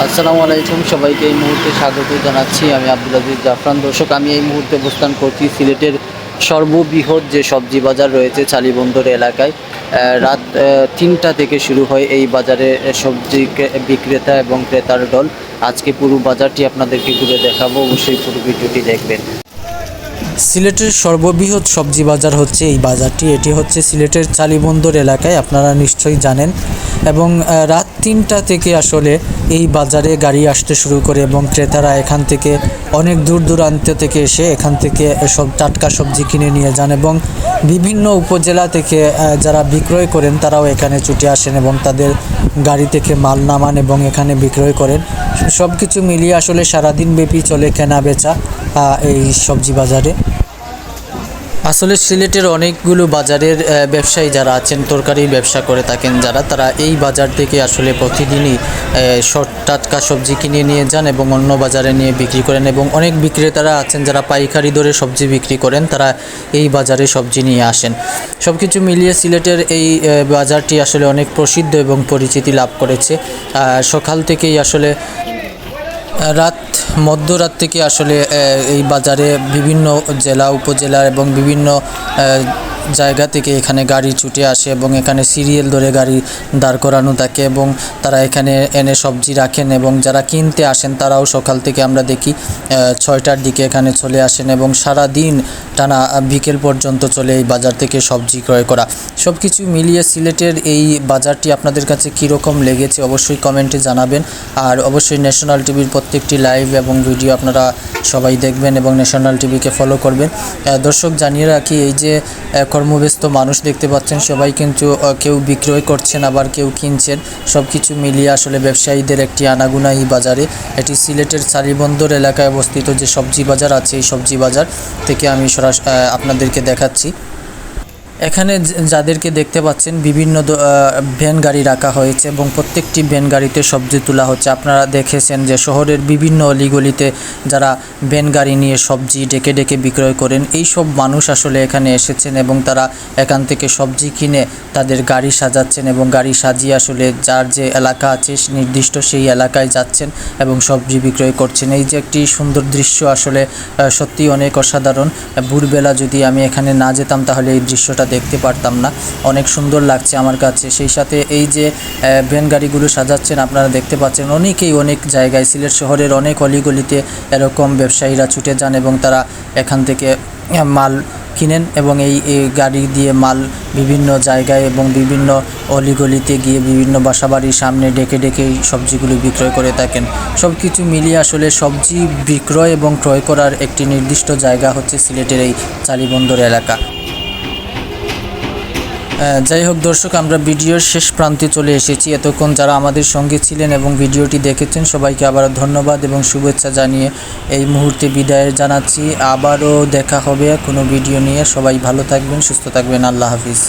আসসালামু আলাইকুম, সবাইকে এই মুহূর্তে স্বাগত জানাচ্ছি। আমি আব্দুল আজিজ জাফরান। দর্শক, আমি এই মুহূর্তে অবস্থান করছি সিলেটের সর্ববৃহৎ যে সবজি বাজার রয়েছে চালিবন্দর এলাকায়। রাত 3টা থেকে শুরু হয় এই বাজারে সবজি বিক্রেতা এবং ক্রেতার দল। আজকে পুরো বাজারটি আপনাদেরকে ঘুরে দেখাবো, অবশ্যই পুরো ভিডিওটি দেখবেন। সিলেটের সর্ববৃহৎ সবজি বাজার হচ্ছে এই বাজারটি। এটি হচ্ছে সিলেটের চালিবন্দর এলাকায়, আপনারা নিশ্চয়ই জানেন। এবং রাত 3টা থেকে আসলে এই বাজারে গাড়ি আসতে শুরু করে এবং ক্রেতারা এখান থেকে অনেক দূর দূরান্ত থেকে এসে এখান থেকে সব টাটকা সবজি কিনে নিয়ে যান এবং বিভিন্ন উপজেলা থেকে যারা বিক্রয় করেন তারাও এখানে ছুটে আসেন এবং তাদের গাড়ি থেকে মাল নামান এবং এখানে বিক্রয় করেন। সব কিছু মিলিয়ে আসলে সারাদিন ব্যাপী চলে কেনা বেচা এই সবজি বাজারে। আসলে সিলেটের অনেকগুলো বাজারের ব্যবসায়ী যারা আছেন, তরকারি ব্যবসা করে থাকেন যারা, তারা এই বাজার থেকে আসলে প্রতিদিনই টাটকা সবজি কিনে নিয়ে যান এবং অন্য বাজারে নিয়ে বিক্রি করেন। এবং অনেক বিক্রেতারা আছেন যারা পাইকারি দরে সবজি বিক্রি করেন, তারা এই বাজারে সবজি নিয়ে আসেন। সব কিছু মিলিয়ে সিলেটের এই বাজারটি আসলে অনেক প্রসিদ্ধ এবং পরিচিতি লাভ করেছে। সকাল থেকেই আসলে মধ্যরাত থেকে আসলে এই বাজারে বিভিন্ন জেলা উপজেলা এবং বিভিন্ন জায়গা থেকে এখানে গাড়ি ছুটে আসে এবং এখানে সিরিয়াল ধরে গাড়ি দাঁড় করানো থাকে এবং তারা এখানে এনে সবজি রাখেন এবং যারা কিনতে আসেন তারাও সকাল থেকে আমরা দেখি 6টার দিকে এখানে চলে আসেন এবং সারা দিন টানা বিকেল পর্যন্ত চলে এই বাজার থেকে সবজি ক্রয় করা। সব কিছু মিলিয়ে সিলেটের এই বাজারটি আপনাদের কাছে কীরকম লেগেছে অবশ্যই কমেন্টে জানাবেন। আর অবশ্যই ন্যাশনাল টিভির প্রত্যেকটি লাইভ এবং ভিডিও আপনারা সবাই দেখবেন এবং ন্যাশনাল টিভিকে ফলো করবেন। দর্শক, জানিয়ে রাখি, এই যে কর্মব্যস্ত মানুষ দেখতে পাচ্ছেন, সবাই কিন্তু কেউ বিক্রয় করছেন আবার কেউ কিনছেন। সব কিছু মিলিয়ে আসলে ব্যবসায়ীদের একটি আনাগোনা এই বাজারে। এটি সিলেটের চালিবন্দর এলাকায় অবস্থিত যে সবজি বাজার আছে, এই সবজি বাজার থেকে আমি আপনাদেরকে দেখাচ্ছি। এখানে যাদেরকে দেখতে পাচ্ছেন বিভিন্ন ভ্যান গাড়ি রাখা হয়েছে এবং প্রত্যেকটি ভ্যান গাড়িতে সবজি তোলা হচ্ছে। আপনারা দেখেছেন যে শহরের বিভিন্ন অলিগলিতে যারা ভ্যান গাড়ি নিয়ে সবজি ডেকে ডেকে বিক্রয় করেন, এই সব মানুষ আসলে এখানে এসেছেন এবং তারা এখান থেকে সবজি কিনে তাদের গাড়ি সাজাচ্ছেন এবং গাড়ি সাজিয়ে আসলে যার যে এলাকা আছে নির্দিষ্ট সেই এলাকায় যাচ্ছেন এবং সবজি বিক্রয় করছেন। এই যে একটি সুন্দর দৃশ্য, আসলে সত্যি অনেক অসাধারণ। ভোরবেলা যদি আমি এখানে না যেতাম তাহলে এই দৃশ্যটা দেখতে পারতাম না। অনেক সুন্দর লাগছে আমার কাছে। সেই সাথে এই যে ভ্যান গাড়িগুলো সাজাচ্ছেন আপনারা দেখতে পাচ্ছেন, অনেকেই অনেক জায়গায় সিলেট শহরের অনেক অলিগলিতে এরকম ব্যবসায়ীরা ছুটে যান এবং তারা এখান থেকে মাল কিনেন এবং এই গাড়ি দিয়ে মাল বিভিন্ন জায়গায় এবং বিভিন্ন অলিগলিতে গিয়ে বিভিন্ন বাসাবাড়ির সামনে ডেকে ডেকে সবজিগুলো বিক্রয় করে থাকেন। সব কিছু মিলিয়ে আসলে সবজি বিক্রয় এবং ক্রয় করার একটি নির্দিষ্ট জায়গা হচ্ছে সিলেটের এই চালিবন্দর এলাকা। যাই হোক দর্শক, আমরা ভিডিওর শেষ প্রান্তে চলে এসেছি। এতক্ষণ যারা আমাদের সঙ্গে ছিলেন এবং ভিডিওটি দেখেছেন সবাইকে আবারও ধন্যবাদ এবং শুভেচ্ছা জানিয়ে এই মুহূর্তে বিদায় জানাচ্ছি। আবারও দেখা হবে কোনো ভিডিও নিয়ে। সবাই ভালো থাকবেন, সুস্থ থাকবেন। আল্লাহ হাফিজ।